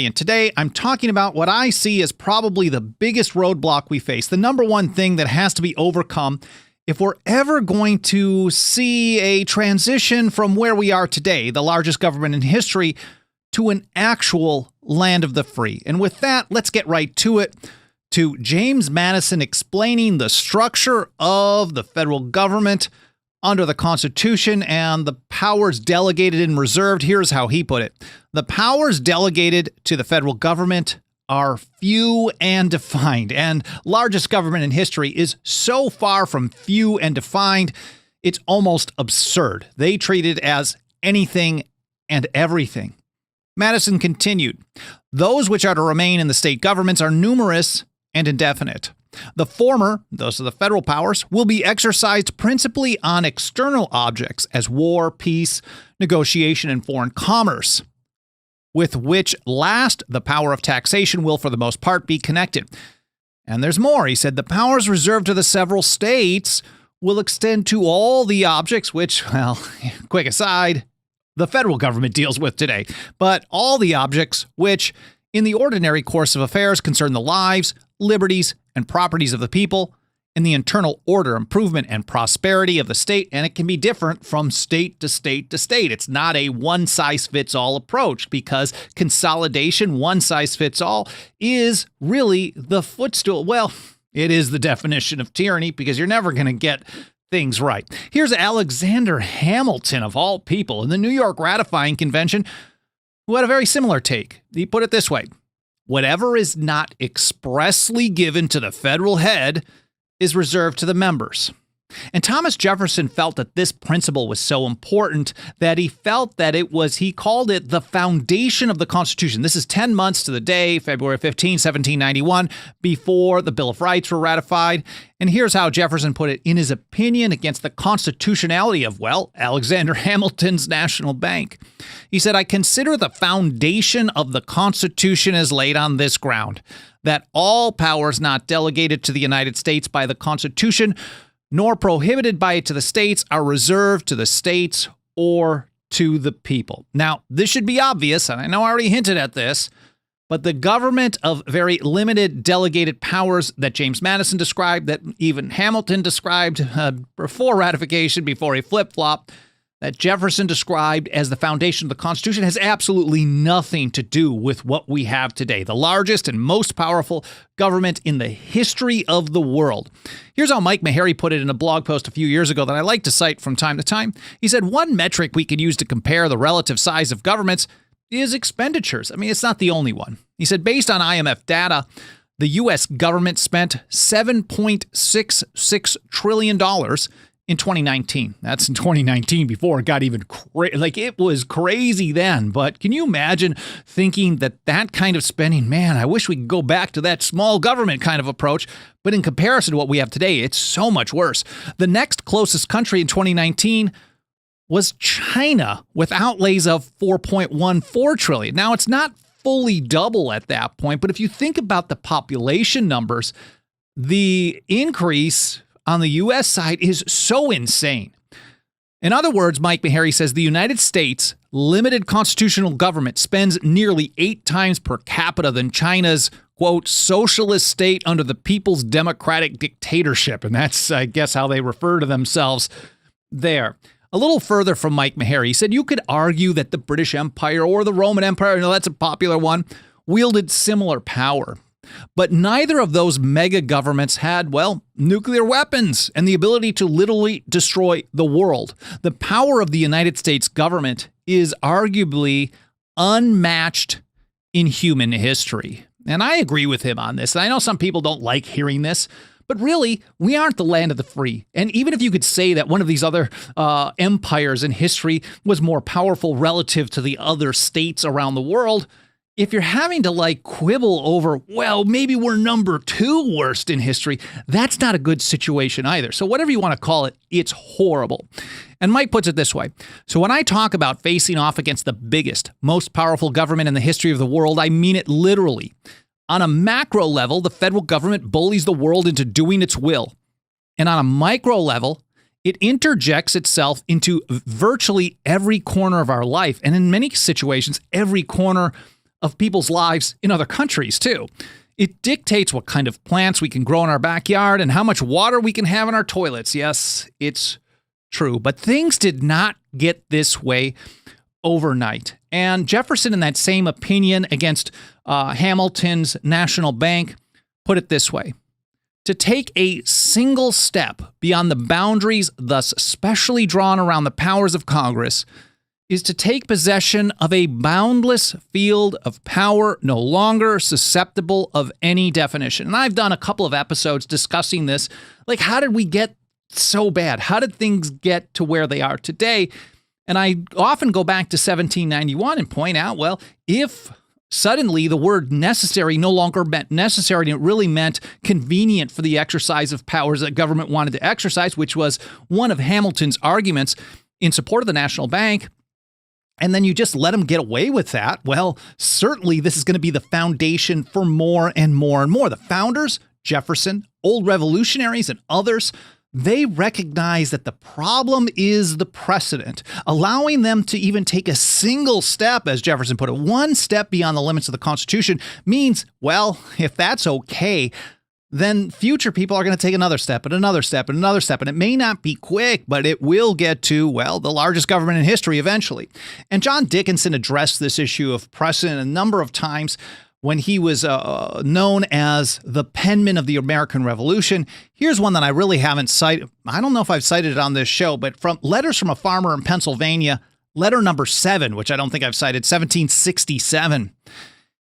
And today I'm talking about what I see as probably the biggest roadblock we face, the number one thing that has to be overcome if we're ever going to see a transition from where we are today, the largest government in history, to an actual land of the free. And with that, let's get right to it, to James Madison explaining the structure of the federal government under the Constitution and the powers delegated and reserved. Here's how he put it. The powers delegated to the federal government are few and defined, and largest government in history is so far from few and defined, it's almost absurd. They treat it as anything and everything. Madison continued, those which are to remain in the state governments are numerous and indefinite. The former, those are the federal powers, will be exercised principally on external objects as war, peace, negotiation, and foreign commerce, with which last the power of taxation will for the most part be connected. And there's more. He said the powers reserved to the several states will extend to all the objects which, well, quick aside, the federal government deals with today, but all the objects which, in the ordinary course of affairs, concern the lives, liberties, and properties of the people, and the internal order, improvement, and prosperity of the state, and it can be different from state to state to state. It's not a one-size-fits-all approach, because consolidation, one-size-fits-all, is really the footstool. Well, it is the definition of tyranny, because you're never going to get things right. Here's Alexander Hamilton, of all people, in the New York Ratifying Convention, who had a very similar take. He put it this way: whatever is not expressly given to the federal head is reserved to the members. And Thomas Jefferson felt that this principle was so important that he felt that it was, he called it the foundation of the Constitution. This is 10 months to the day, February 15, 1791, before the Bill of Rights were ratified. And here's how Jefferson put it in his opinion against the constitutionality of, well, Alexander Hamilton's National Bank. He said, I consider the foundation of the Constitution as laid on this ground, that all powers not delegated to the United States by the Constitution nor prohibited by it to the states are reserved to the states or to the people. Now, this should be obvious, and I know I already hinted at this, but the government of very limited delegated powers that James Madison described, that even Hamilton described before ratification, before he flip-flopped, that Jefferson described as the foundation of the Constitution, has absolutely nothing to do with what we have today, the largest and most powerful government in the history of the world. Here's how Mike Maharrey put it in a blog post a few years ago that I like to cite from time to time. He said, one metric we could use to compare the relative size of governments is expenditures. I mean, it's not the only one. He said, based on IMF data, the U.S. government spent $7.66 trillion in 2019. That's in 2019 before it got even it was crazy then. But can you imagine thinking that that kind of spending, man, I wish we could go back to that small government kind of approach. But in comparison to what we have today, it's so much worse. The next closest country in 2019 was China, with outlays of $4.14 trillion. Now, it's not fully double at that point, but if you think about the population numbers, the increase on the U.S. side is so insane. In other words, Mike Maharrey says the United States limited constitutional government spends nearly 8 times per capita than China's, quote, socialist state under the People's Democratic Dictatorship. And that's, I guess, how they refer to themselves there. A little further from Mike Maharrey, he said you could argue that the British Empire or the Roman Empire, you know, that's a popular one, wielded similar power. But neither of those mega governments had, well, nuclear weapons and the ability to literally destroy the world. The power of the United States government is arguably unmatched in human history. And I agree with him on this. And I know some people don't like hearing this, but really, we aren't the land of the free. And even if you could say that one of these other empires in history was more powerful relative to the other states around the world, if you're having to quibble over, well, maybe we're number 2 worst in history, that's not a good situation either. So whatever you want to call it, it's horrible. And Mike puts it this way. So when I talk about facing off against the biggest, most powerful government in the history of the world, I mean it literally. On a macro level, the federal government bullies the world into doing its will. And on a micro level, it interjects itself into virtually every corner of our life. And in many situations, every corner of people's lives in other countries, too. It dictates what kind of plants we can grow in our backyard and how much water we can have in our toilets. Yes, it's true. But things did not get this way overnight. And Jefferson, in that same opinion against Hamilton's National Bank, put it this way: to take a single step beyond the boundaries thus specially drawn around the powers of Congress is to take possession of a boundless field of power no longer susceptible of any definition. And I've done a couple of episodes discussing this. Like, how did we get so bad? How did things get to where they are today? And I often go back to 1791 and point out, well, if suddenly the word necessary no longer meant necessary, and it really meant convenient for the exercise of powers that government wanted to exercise, which was one of Hamilton's arguments in support of the National Bank, and then you just let them get away with that, well, certainly this is going to be the foundation for more and more and more. The founders, Jefferson, old revolutionaries, and others, they recognize that the problem is the precedent. Allowing them to even take a single step, as Jefferson put it, one step beyond the limits of the Constitution means, well, if that's okay, then future people are going to take another step and another step and another step. And it may not be quick, but it will get to, well, the largest government in history eventually. And John Dickinson addressed this issue of precedent a number of times when he was known as the penman of the American Revolution. Here's one that I really haven't cited. I don't know if I've cited it on this show, but from Letters from a Farmer in Pennsylvania, letter number 7, which I don't think I've cited, 1767.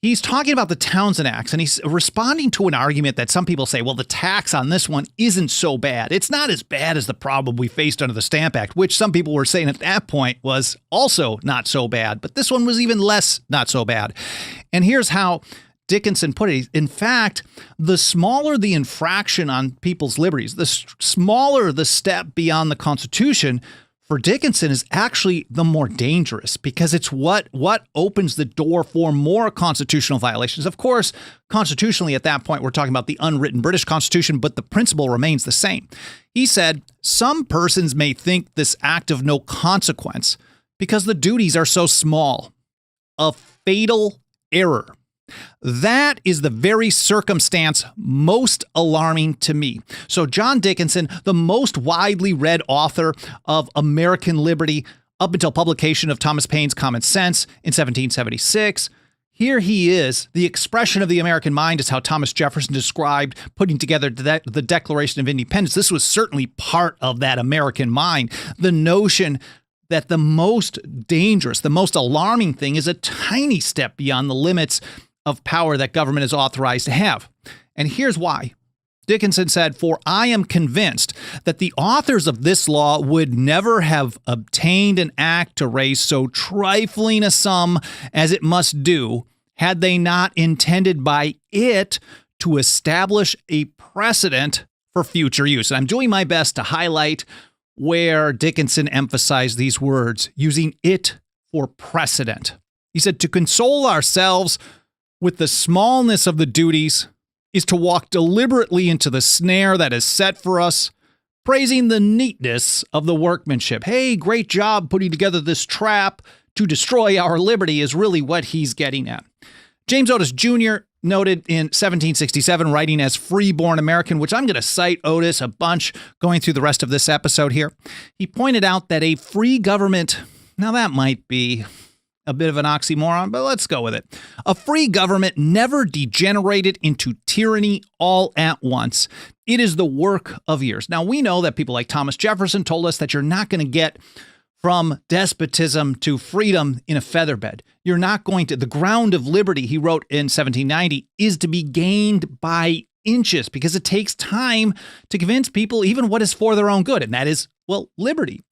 He's talking about the Townshend Acts, and he's responding to an argument that some people say, well, the tax on this one isn't so bad. It's not as bad as the problem we faced under the Stamp Act, which some people were saying at that point was also not so bad. But this one was even less not so bad. And here's how Dickinson put it. In fact, the smaller the infraction on people's liberties, the smaller the step beyond the Constitution, for Dickinson is actually the more dangerous, because it's what opens the door for more constitutional violations. Of course, constitutionally at that point, we're talking about the unwritten British Constitution, but the principle remains the same. He said, some persons may think this act of no consequence because the duties are so small. A fatal error. That is the very circumstance most alarming to me. So John Dickinson, the most widely read author of American Liberty up until publication of Thomas Paine's Common Sense in 1776, here he is. The expression of the American mind is how Thomas Jefferson described putting together the Declaration of Independence. This was certainly part of that American mind. The notion that the most dangerous, the most alarming thing is a tiny step beyond the limits of power that government is authorized to have. And here's why. Dickinson said, "For I am convinced that the authors of this law would never have obtained an act to raise so trifling a sum as it must do, had they not intended by it to establish a precedent for future use." And I'm doing my best to highlight where Dickinson emphasized these words, using it for precedent. He said, "To console ourselves with the smallness of the duties is to walk deliberately into the snare that is set for us, praising the neatness of the workmanship." Hey, great job putting together this trap to destroy our liberty is really what he's getting at. James Otis Jr. noted in 1767, writing as Freeborn American, which I'm going to cite Otis a bunch going through the rest of this episode here. He pointed out that a free government, now that might be a bit of an oxymoron, but let's go with it. A free government never degenerated into tyranny all at once. It is the work of years. Now, we know that people like Thomas Jefferson told us that you're not going to get from despotism to freedom in a featherbed. You're not going to, the ground of liberty, he wrote in 1790, is to be gained by inches, because it takes time to convince people even what is for their own good, and that is, well, liberty.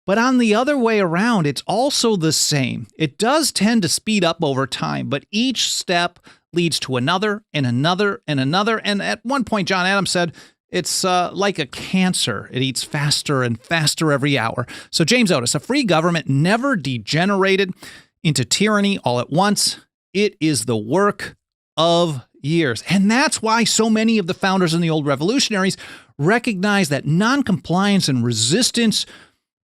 But on the other way around, it's also the same. It does tend to speed up over time, but each step leads to another and another and another. And at one point, John Adams said, it's like a cancer. It eats faster and faster every hour. So James Otis, a free government never degenerated into tyranny all at once. It is the work of years. And that's why so many of the founders and the old revolutionaries recognize that noncompliance and resistance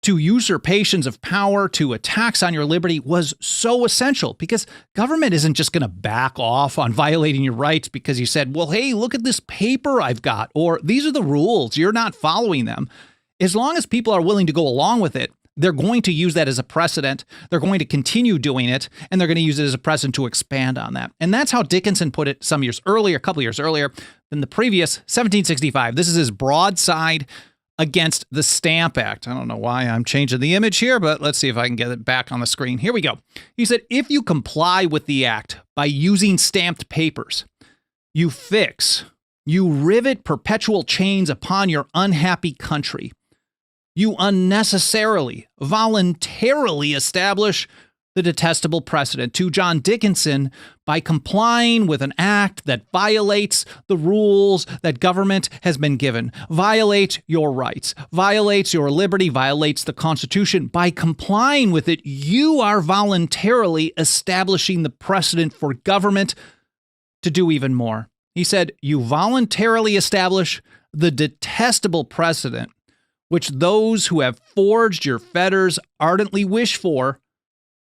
to usurpations of power, to attacks on your liberty was so essential, because government isn't just going to back off on violating your rights because you said, well, hey, look at this paper I've got, or these are the rules, you're not following them. As long as people are willing to go along with it, they're going to use that as a precedent. They're going to continue doing it, and they're going to use it as a precedent to expand on that. And that's how Dickinson put it some years earlier, a couple years earlier than the previous 1765. This is his broadside against the Stamp Act. I don't know why I'm changing the image here, but let's see if I can get it back on the screen. Here we go. He said, if you comply with the act by using stamped papers, you fix, you rivet perpetual chains upon your unhappy country. You unnecessarily, voluntarily establish the detestable precedent to John Dickinson by complying with an act that violates the rules that government has been given, violates your rights, violates your liberty, violates the Constitution. By complying with it, you are voluntarily establishing the precedent for government to do even more. He said, you voluntarily establish the detestable precedent which those who have forged your fetters ardently wish for,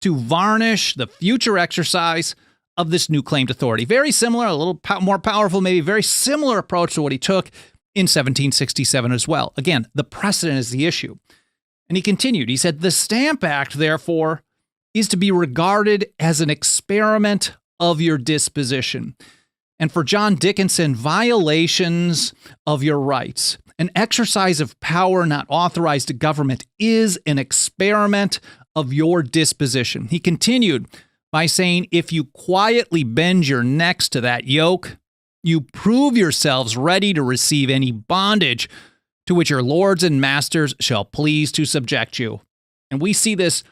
to varnish the future exercise of this new claimed authority. Very similar, a little more powerful, maybe very similar approach to what he took in 1767 as well. Again, the precedent is the issue. And he continued, he said, the Stamp Act, therefore, is to be regarded as an experiment of your disposition. And for John Dickinson, violations of your rights, an exercise of power not authorized to government, is an experiment of your disposition. He continued by saying, if you quietly bend your necks to that yoke, you prove yourselves ready to receive any bondage to which your lords and masters shall please to subject you. And we see this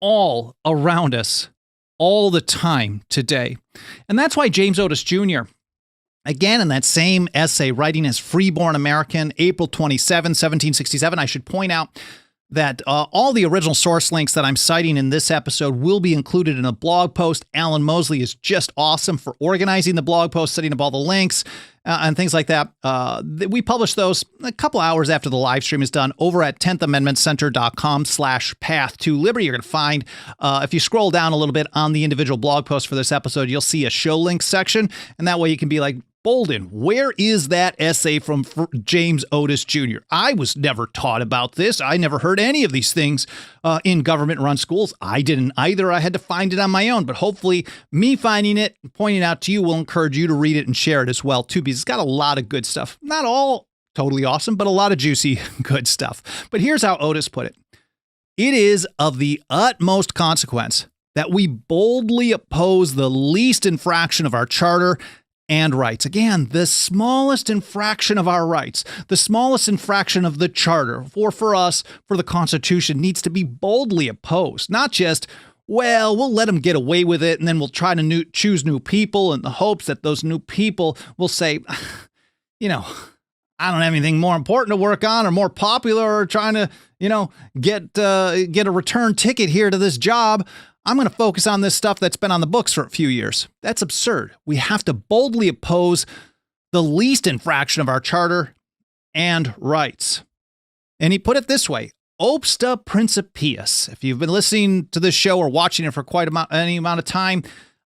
all around us all the time today. And that's why James Otis Jr., again, in that same essay, writing as Freeborn American, April 27, 1767, I should point out that all the original source links that I'm citing in this episode will be included in a blog post. Alan Mosley is just awesome for organizing the blog post, setting up all the links and things like that. We publish those a couple hours after the live stream is done over at 10thamendmentcenter.com/path to liberty. You're going to find, if you scroll down a little bit on the individual blog post for this episode, you'll see a show links section. And that way you can be like, Bolden, where is that essay from James Otis Jr.? I was never taught about this. I never heard any of these things in government-run schools. I didn't either. I had to find it on my own. But hopefully me finding it and pointing it out to you will encourage you to read it and share it as well, too, because it's got a lot of good stuff. Not all totally awesome, but a lot of juicy, good stuff. But here's how Otis put it. It is of the utmost consequence that we boldly oppose the least infraction of our charter and rights. Again, the smallest infraction of our rights, the smallest infraction of the charter, or for us, for the Constitution, needs to be boldly opposed. Not just, well, we'll let them get away with it, and then we'll try to choose new people in the hopes that those new people will say, you know, I don't have anything more important to work on or more popular or trying to, you know, get a return ticket here to this job. I'm going to focus on this stuff that's been on the books for a few years. That's absurd. We have to boldly oppose the least infraction of our charter and rights. And he put it this way, obsta principiis. If you've been listening to this show or watching it for quite any amount of time,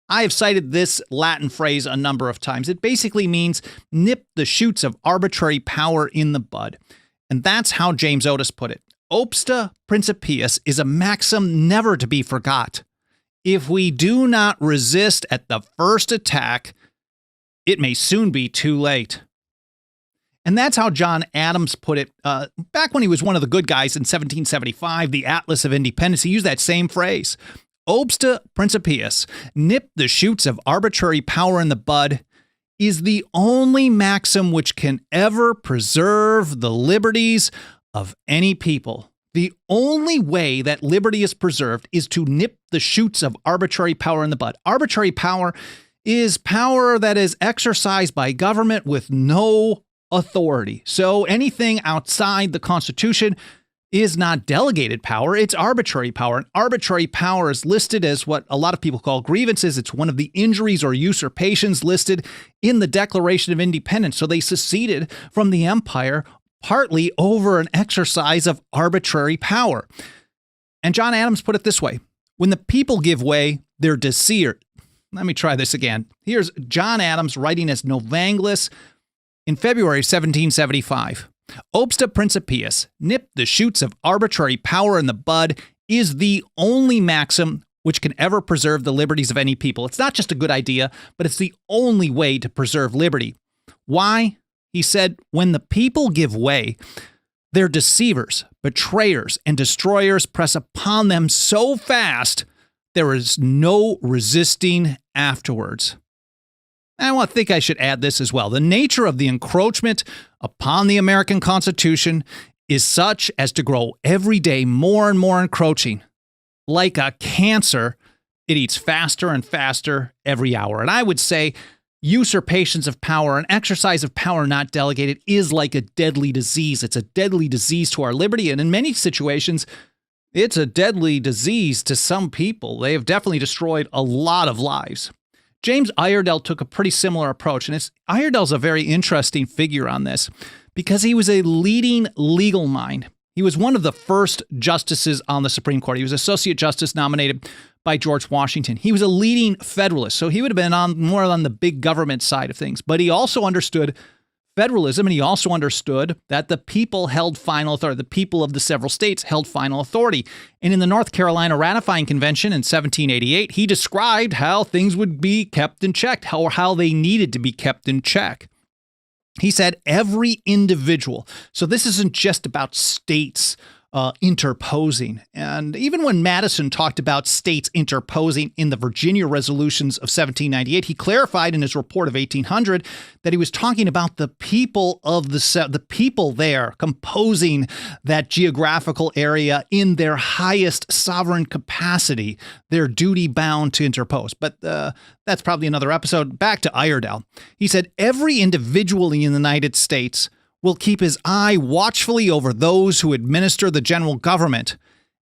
I have cited this Latin phrase a number of times. It basically means nip the shoots of arbitrary power in the bud. And that's how James Otis put it. Obsta principiis is a maxim never to be forgot. If we do not resist at the first attack, it may soon be too late. And that's how John Adams put it back when he was one of the good guys in 1775, the Atlas of Independence. He used that same phrase. Obsta principiis, nip the shoots of arbitrary power in the bud, is the only maxim which can ever preserve the liberties of any people. The only way that liberty is preserved is to nip the shoots of arbitrary power in the bud. Arbitrary power is power that is exercised by government with no authority. So anything outside the Constitution is not delegated power, it's arbitrary power. And arbitrary power is listed as what a lot of people call grievances. It's one of the injuries or usurpations listed in the Declaration of Independence. So they seceded from the empire partly over an exercise of arbitrary power. And John Adams put it this way: when the people give way, they're deceived. Let me try this again. Here's John Adams writing as Novanglis in February 1775. Obsta principiis, nip the shoots of arbitrary power in the bud, is the only maxim which can ever preserve the liberties of any people. It's not just a good idea, but it's the only way to preserve liberty. Why? He said, when the people give way, their deceivers, betrayers, and destroyers press upon them so fast, there is no resisting afterwards. I think I should add this as well. The nature of the encroachment upon the American Constitution is such as to grow every day more and more encroaching. Like a cancer, it eats faster and faster every hour. And I would say usurpations of power, an exercise of power not delegated, is like a deadly disease. It's a deadly disease to our liberty. And in many situations, it's a deadly disease to some people. They have definitely destroyed a lot of lives. James Iredell took a pretty similar approach, and Iredell's a very interesting figure on this because he was a leading legal mind. He was one of the first justices on the Supreme Court. He was Associate Justice nominated by George Washington. He was a leading Federalist, so he would have been more on the big government side of things. But he also understood federalism, and he also understood that the people held final authority. The people of the several states held final authority. And in the North Carolina Ratifying Convention in 1788, he described how things would be kept in check, how they needed to be kept in check. He said every individual, so this isn't just about states interposing. And even when Madison talked about states interposing in the Virginia resolutions of 1798, he clarified in his report of 1800 that he was talking about the people of the people there composing that geographical area in their highest sovereign capacity, their duty bound to interpose. But that's probably another episode. Back to Iredell. He said every individual in the United States will keep his eye watchfully over those who administer the general government,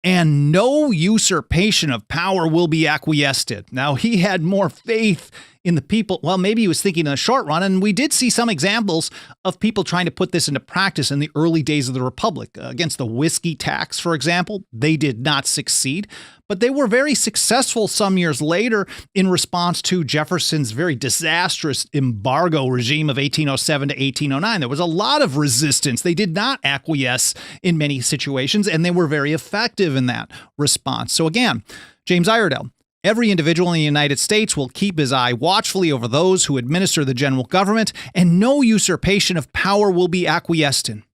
and no usurpation of power will be acquiesced in. Now, he had more faith in the people. Well, maybe he was thinking in the short run, and we did see some examples of people trying to put this into practice in the early days of the Republic. Against the whiskey tax, for example, they did not succeed, but they were very successful some years later in response to Jefferson's very disastrous embargo regime of 1807 to 1809. There was a lot of resistance. They did not acquiesce in many situations, and they were very effective in that response. So again, James Iredell, every individual in the United States will keep his eye watchfully over those who administer the general government, and no usurpation of power will be acquiesced in.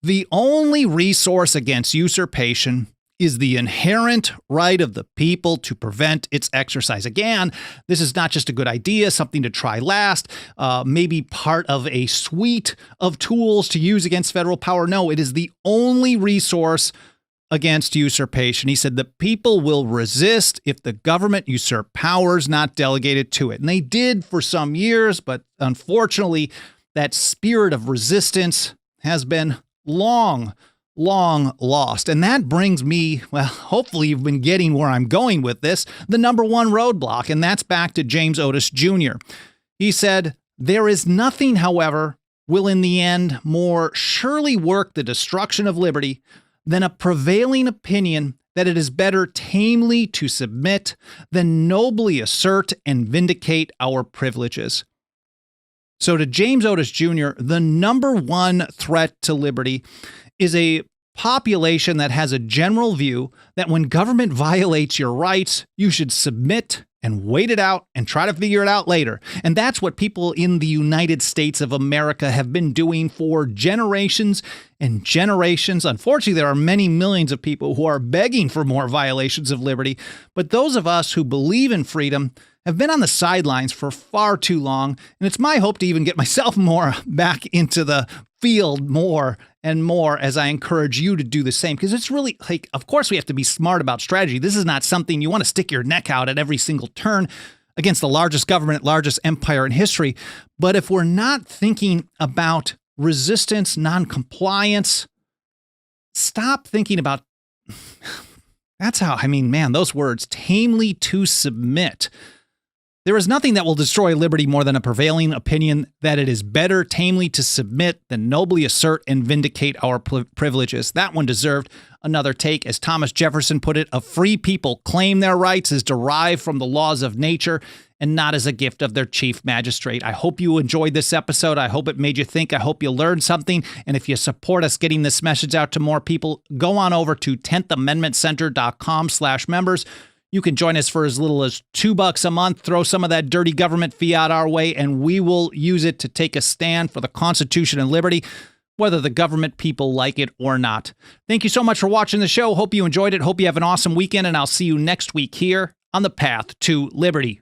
The only resource against usurpation is the inherent right of the people to prevent its exercise. Again, this is not just a good idea, something to try last, maybe part of a suite of tools to use against federal power. No, it is the only resource against usurpation. He said the people will resist if the government usurp powers not delegated to it. And they did for some years, but unfortunately, that spirit of resistance has been long lost. And that brings me, well, hopefully you've been getting where I'm going with this, the number one roadblock, and that's back to James Otis Jr. He said, there is nothing, however, will in the end more surely work the destruction of liberty than a prevailing opinion that it is better tamely to submit than nobly assert and vindicate our privileges. So to James Otis Jr., the number one threat to liberty is a population that has a general view that when government violates your rights, you should submit and wait it out and try to figure it out later. And that's what people in the United States of America have been doing for generations and generations. Unfortunately, there are many millions of people who are begging for more violations of liberty. But those of us who believe in freedom have been on the sidelines for far too long. And it's my hope to even get myself more back into the field more and more as I encourage you to do the same. Because it's really like, of course, we have to be smart about strategy. This is not something you want to stick your neck out at every single turn against the largest government, largest empire in history. But if we're not thinking about resistance, non-compliance, stop thinking about, that's how, I mean, man, those words, tamely to submit. There is nothing that will destroy liberty more than a prevailing opinion that it is better tamely to submit than nobly assert and vindicate our privileges. That one deserved another take. As Thomas Jefferson put it, a free people claim their rights as derived from the laws of nature and not as a gift of their chief magistrate. I hope you enjoyed this episode. I hope it made you think. I hope you learned something. And if you support us getting this message out to more people, go on over to 10thamendmentcenter.com/members. You can join us for as little as $2 a month. Throw some of that dirty government fiat our way, and we will use it to take a stand for the Constitution and liberty, whether the government people like it or not. Thank you so much for watching the show. Hope you enjoyed it. Hope you have an awesome weekend, and I'll see you next week here on the path to liberty.